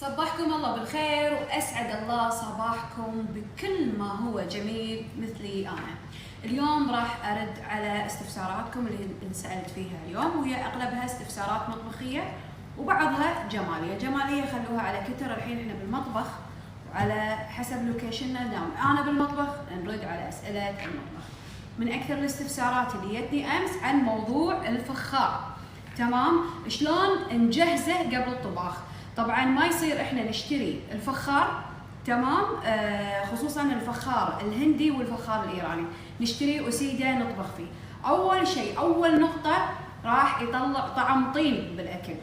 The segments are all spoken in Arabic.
صبحكم الله بالخير وأسعد الله صباحكم بكل ما هو جميل مثلي أنا. اليوم راح أرد على استفساراتكم اللي انسألت فيها اليوم، وهي أغلبها استفسارات مطبخية وبعضها جمالية. جمالية خلوها على كتر، الحين احنا بالمطبخ وعلى حسب لوكيشننا دام أنا بالمطبخ نرد على أسئلة المطبخ. من أكثر الاستفسارات اللي جتني أمس عن موضوع الفخار، تمام؟ شلون نجهزه قبل الطباخ؟ طبعا ما يصير احنا نشتري الفخار، تمام؟ خصوصا الفخار الهندي والفخار الايراني نشتريه وسيده نطبخ فيه. اول شيء، اول نقطه راح يطلع طعم طين بالاكل.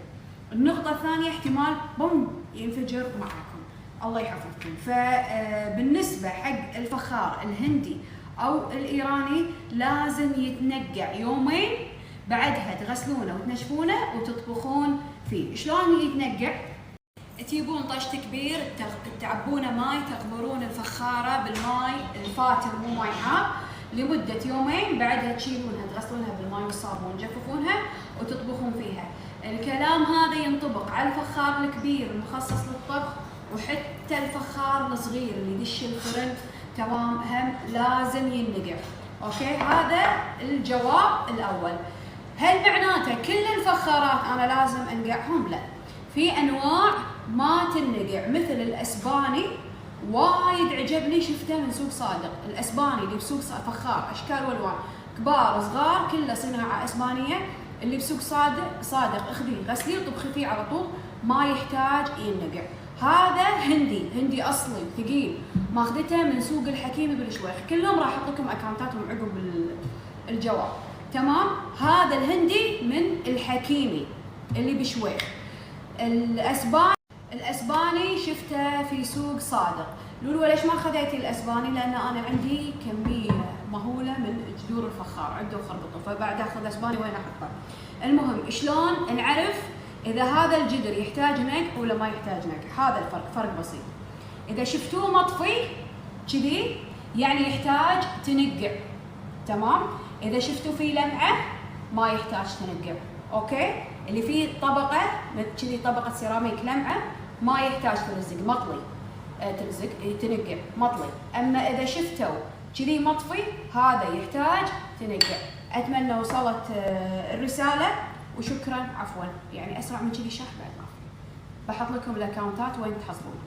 النقطه الثانيه احتمال بوم ينفجر معاكم، الله يحفظكم. فبالنسبه حق الفخار الهندي او الايراني لازم يتنقع يومين، بعدها تغسلونه وتنشفونه وتطبخون فيه. شلون يتنقع؟ تجيبون طشت كبير تعبونه ماي، تغمرون الفخاره بالماي الفاتر مو ماي حار لمده يومين، بعدها تشيلونها تغسلونها بالماي والصابون تجففونها وتطبخون فيها. الكلام هذا ينطبق على الفخار الكبير المخصص للطبخ، وحتى الفخار الصغير اللي يدش الفرن، تمام؟ هم لازم ينقع. اوكي، هذا الجواب الاول. هل معناته كل الفخارات انا لازم انقعهم؟ لا، في انواع ما تنقع، مثل الاسباني وايد عجبني، شفته من سوق صادق. الاسباني اللي بسوق فخار اشكال والوان، كبار صغار، كله صناعه اسبانيه. اللي بسوق صادق اخذيه غسليه وطبخي فيه على طول، ما يحتاج ينقع. هذا هندي اصلي ثقيل، ماخذته من سوق الحكيمي بالشويخ. كلهم راح احط لكم اكونتاتهم عقب الجواب، تمام؟ هذا الهندي من الحكيمي اللي بشويخ. الاسباني شفته في سوق صادق. لولو ليش ما خذيتي الاسباني؟ لان انا عندي كميه مهوله من جذور الفخار عنده وخربطه، فبعد اخذ اسباني وين احطه؟ المهم، شلون نعرف اذا هذا الجدر يحتاج نقع ولا ما يحتاج نقع؟ هذا الفرق، فرق بسيط. اذا شفتوه مطفي كذي يعني يحتاج تنقع، تمام؟ اذا شفتوا فيه لمعه ما يحتاج تنقع. اوكي، اللي فيه طبقه كذي، طبقه سيراميك لمعه، ما يحتاج تلزق، مطلي تلزق تنقع مطلي. اما اذا شفتوا كذي مطفي هذا يحتاج تنقع. اتمنى وصلت الرساله، وشكرا. عفوا، يعني اسرع من كذي شح بعد ما بحط لكم الاكونتات وين تحصلون.